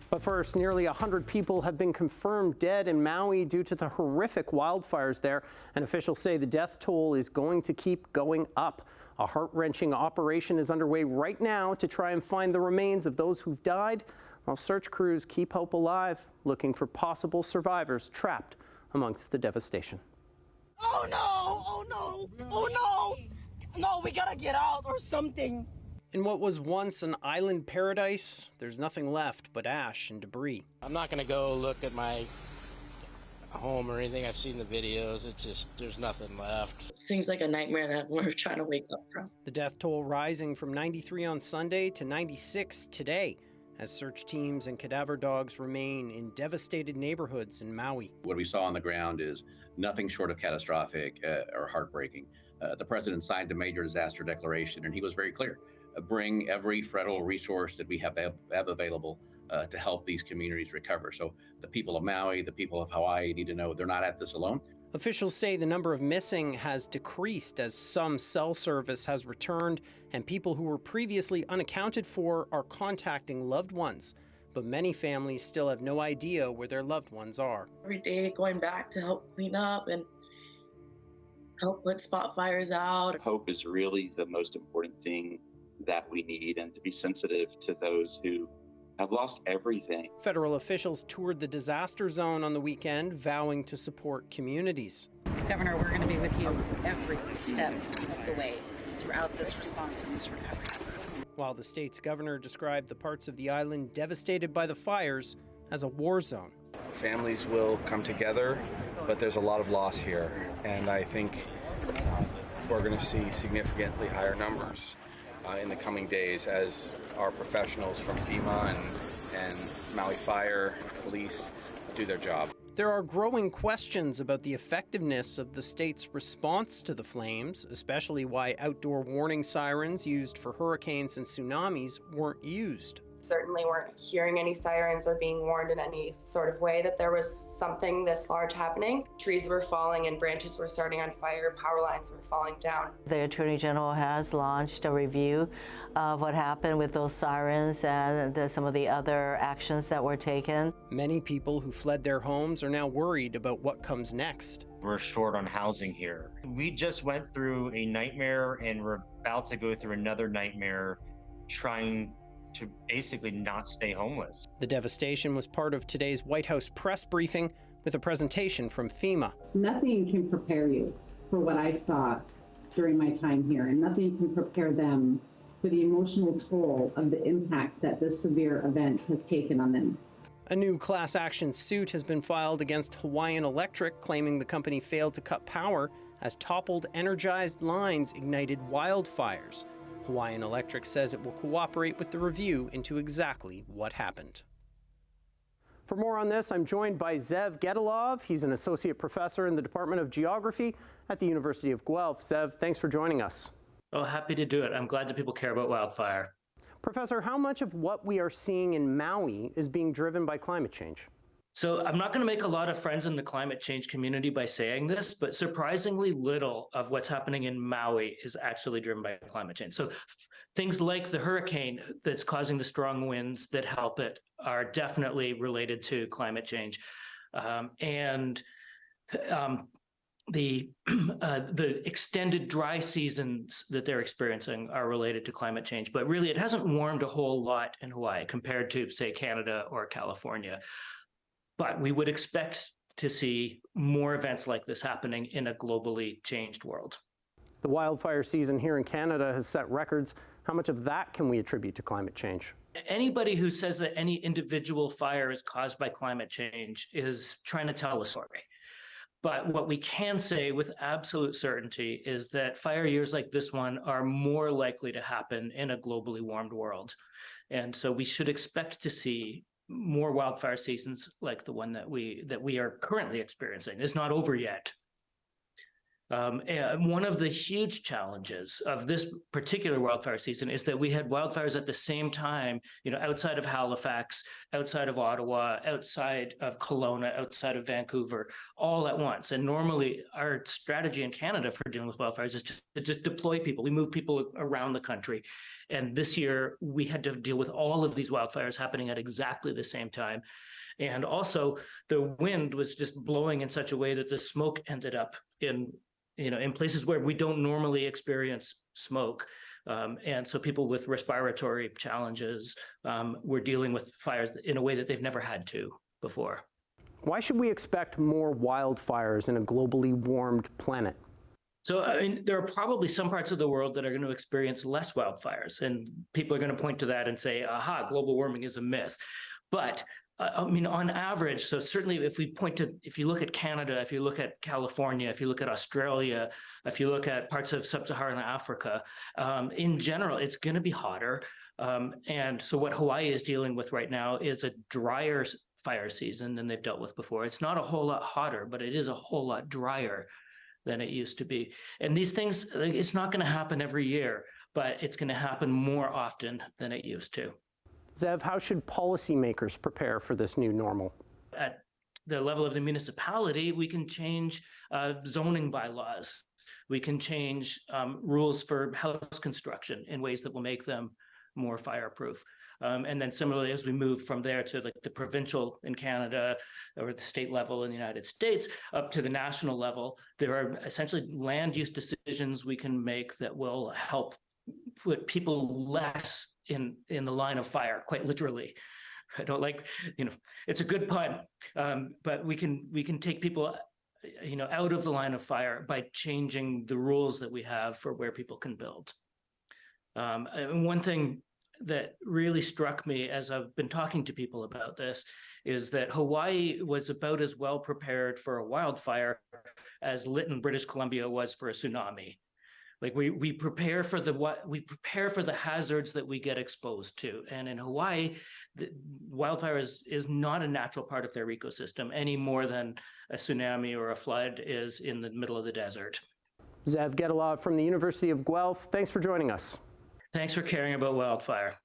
But first, nearly 100 people have been confirmed dead in Maui due to the horrific wildfires there, and officials say the death toll is going to keep going up. A heart-wrenching operation is underway right now to try and find the remains of those who've died, while search crews keep hope alive, looking for possible survivors trapped amongst the devastation. Oh no! Oh no! Oh no! No, we gotta get out or something. In what was once an island paradise, there's nothing left but ash and debris. I'm not going to go look at my home or anything. I've seen the videos. It's just, there's nothing left. It seems like a nightmare that we're trying to wake up from. The death toll rising from 93 on Sunday to 96 today, as search teams and cadaver dogs remain in devastated neighborhoods in Maui. What we saw on the ground is nothing short of catastrophic or heartbreaking. The president signed a major disaster declaration, and he was very clear. Bring every federal resource that we have available to help these communities recover. So the people of Maui, the people of Hawaii need to know they're not at this alone. Officials say the number of missing has decreased as some cell service has returned and people who were previously unaccounted for are contacting loved ones. But many families still have no idea where their loved ones are. Every day going back to help clean up and help put spot fires out. Hope is really the most important thing that we need, and to be sensitive to those who have lost everything. Federal officials toured the disaster zone on the weekend, vowing to support communities. Governor, we're going to be with you every step of the way throughout this response and this recovery. While the state's governor described the parts of the island devastated by the fires as a war zone. Families will come together, but there's a lot of loss here, and I think we're going to see significantly higher numbers in the coming days as our professionals from FEMA and Maui Fire, police do their job. There are growing questions about the effectiveness of the state's response to the flames, especially why outdoor warning sirens used for hurricanes and tsunamis weren't used. Certainly weren't hearing any sirens or being warned in any sort of way that there was something this large happening. Trees were falling and branches were starting on fire, power lines were falling down. The Attorney General has launched a review of what happened with those sirens and some of the other actions that were taken. Many people who fled their homes are now worried about what comes next. We're short on housing here. We just went through a nightmare and we're about to go through another nightmare trying to basically not stay homeless. The devastation was part of today's White House press briefing with a presentation from FEMA. Nothing can prepare you for what I saw during my time here, and nothing can prepare them for the emotional toll of the impact that this severe event has taken on them. A new class action suit has been filed against Hawaiian Electric, claiming the company failed to cut power as toppled energized lines ignited wildfires. Hawaiian Electric says it will cooperate with the review into exactly what happened. For more on this, I'm joined by Ze'ev Gedalof. He's an associate professor in the Department of Geography at the University of Guelph. Ze'ev, thanks for joining us. Oh, happy to do it. I'm glad that people care about wildfire. Professor, how much of what we are seeing in Maui is being driven by climate change? So I'm not going to make a lot of friends in the climate change community by saying this, but surprisingly little of what's happening in Maui is actually driven by climate change. So things like the hurricane that's causing the strong winds that help it are definitely related to climate change. The extended dry seasons that they're experiencing are related to climate change. But really, it hasn't warmed a whole lot in Hawaii compared to, say, Canada or California. But we would expect to see more events like this happening in a globally changed world. The wildfire season here in Canada has set records. How much of that can we attribute to climate change? Anybody who says that any individual fire is caused by climate change is trying to tell a story. But what we can say with absolute certainty is that fire years like this one are more likely to happen in a globally warmed world. And so we should expect to see more wildfire seasons like the one that we are currently experiencing. It's not over yet. And one of the huge challenges of this particular wildfire season is that we had wildfires at the same time, outside of Halifax, outside of Ottawa, outside of Kelowna, outside of Vancouver, all at once. And normally our strategy in Canada for dealing with wildfires is to just deploy people. We move people around the country. And this year, we had to deal with all of these wildfires happening at exactly the same time. And also, the wind was just blowing in such a way that the smoke ended up in places where we don't normally experience smoke. And so people with respiratory challenges were dealing with fires in a way that they've never had to before. Why should we expect more wildfires in a globally warmed planet? So, I mean, there are probably some parts of the world that are going to experience less wildfires, and people are going to point to that and say, aha, global warming is a myth. But I mean, on average, so certainly if you look at Canada, if you look at California, if you look at Australia, if you look at parts of sub-Saharan Africa, in general, it's going to be hotter. And so what Hawaii is dealing with right now is a drier fire season than they've dealt with before. It's not a whole lot hotter, but it is a whole lot drier than it used to be. And these things, it's not going to happen every year, but it's going to happen more often than it used to. Ze'ev, how should policymakers prepare for this new normal? At the level of the municipality, we can change zoning bylaws. We can change rules for house construction in ways that will make them more fireproof. And then similarly, as we move from there to like the provincial in Canada or the state level in the United States up to the national level, there are essentially land use decisions we can make that will help put people less in the line of fire, quite literally. I don't like, it's a good pun, but we can take people, out of the line of fire by changing the rules that we have for where people can build. And one thing that really struck me as I've been talking to people about this is that Hawaii was about as well prepared for a wildfire as Lytton, British Columbia was for a tsunami. Like we prepare for the hazards that we get exposed to. And in Hawaii, the wildfire is not a natural part of their ecosystem any more than a tsunami or a flood is in the middle of the desert. Ze'ev Gedalof from the University of Guelph, thanks for joining us. Thanks for caring about wildfire.